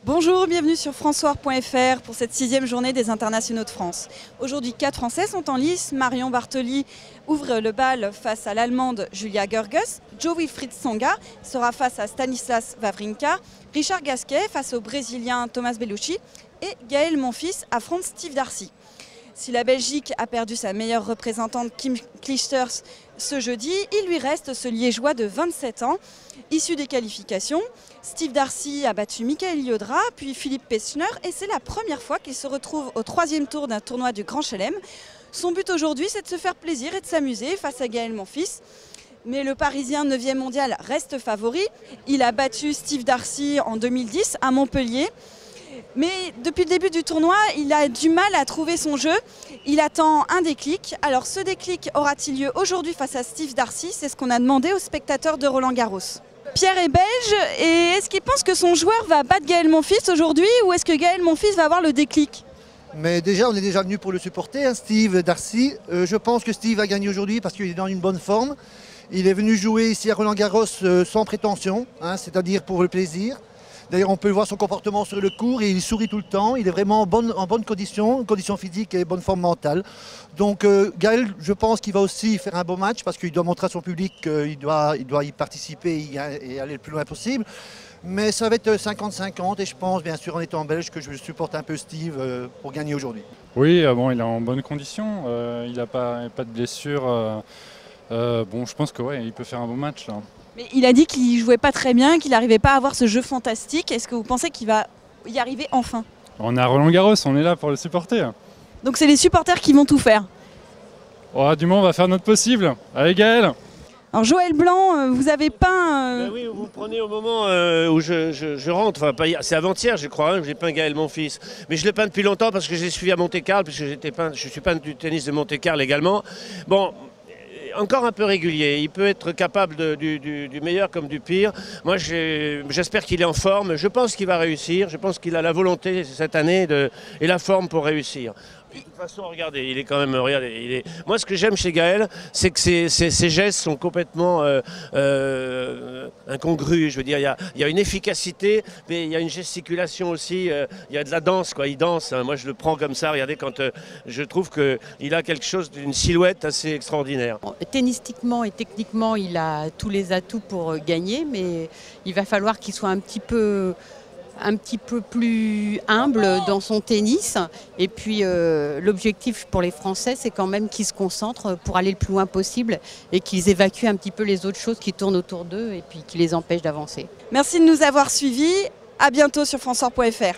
Bonjour, bienvenue sur François.fr pour cette 6e journée des internationaux de France. Aujourd'hui, 4 Français sont en lice. Marion Bartoli ouvre le bal face à l'Allemande Julia Görges. Jo-Wilfried Tsonga sera face à Stanislas Wawrinka. Richard Gasquet face au Brésilien Thomas Bellucci. Et Gaël Monfils affronte Steve Darcy. Si la Belgique a perdu sa meilleure représentante Kim Clijsters ce jeudi, il lui reste ce Liégeois de 27 ans, issu des qualifications. Steve Darcy a battu Michael Liodra, puis Philippe Pechner, et c'est la première fois qu'il se retrouve au 3e tour d'un tournoi du Grand Chelem. Son but aujourd'hui, c'est de se faire plaisir et de s'amuser face à Gaël Monfils. Mais le Parisien 9e mondial reste favori. Il a battu Steve Darcy en 2010 à Montpellier. Mais depuis le début du tournoi, il a du mal à trouver son jeu. Il attend un déclic. Alors ce déclic aura-t-il lieu aujourd'hui face à Steve Darcy? C'est ce qu'on a demandé aux spectateurs de Roland-Garros. Pierre est belge et est-ce qu'il pense que son joueur va battre Gaël Monfils aujourd'hui ou est-ce que Gaël Monfils va avoir le déclic? Mais déjà, on est déjà venu pour le supporter, hein, Steve Darcy. Je pense que Steve va gagner aujourd'hui parce qu'il est dans une bonne forme. Il est venu jouer ici à Roland-Garros sans prétention, hein, c'est-à-dire pour le plaisir. D'ailleurs, on peut voir son comportement sur le court et il sourit tout le temps. Il est vraiment en bonne condition physique et bonne forme mentale. Donc Gaël, je pense qu'il va aussi faire un beau match parce qu'il doit montrer à son public qu'il doit y participer et aller le plus loin possible. Mais ça va être 50-50 et je pense, bien sûr, en étant belge, que je supporte un peu Steve pour gagner aujourd'hui. Oui, bon, il est en bonne condition. Il n'a pas de blessure. Bon, je pense que ouais, il peut faire un bon match là. Mais il a dit qu'il jouait pas très bien, qu'il n'arrivait pas à avoir ce jeu fantastique. Est-ce que vous pensez qu'il va y arriver enfin? On est à Roland-Garros, on est là pour le supporter. Donc c'est les supporters qui vont tout faire. Oh, du moins, on va faire notre possible. Allez Gaël! Alors Joël Blanc, vous avez peint... Ben oui, vous me prenez au moment où je rentre, enfin, c'est avant-hier je crois, hein, j'ai peint Gaël Monfils. Mais je l'ai peint depuis longtemps parce que j'ai suivi à Monte-Carlo, puisque je suis peintre du tennis de Monte-Carlo également. Bon, encore un peu régulier, il peut être capable du meilleur comme du pire. Moi j'espère qu'il est en forme, je pense qu'il va réussir, je pense qu'il a la volonté cette année et la forme pour réussir. De toute façon, regardez, il est quand même... Regardez, moi, ce que j'aime chez Gaël, c'est que ses gestes sont complètement incongrus. Je veux dire, il y a une efficacité, mais il y a une gesticulation aussi. Il y a de la danse, quoi. Il danse. Hein. Moi, je le prends comme ça. Regardez, quand je trouve qu'il a quelque chose d'une silhouette assez extraordinaire. Tennistiquement et techniquement, il a tous les atouts pour gagner, mais il va falloir qu'il soit un petit peu plus humble dans son tennis. Et puis l'objectif pour les Français, c'est quand même qu'ils se concentrent pour aller le plus loin possible et qu'ils évacuent un petit peu les autres choses qui tournent autour d'eux et puis qui les empêchent d'avancer. Merci de nous avoir suivis. À bientôt sur François.fr.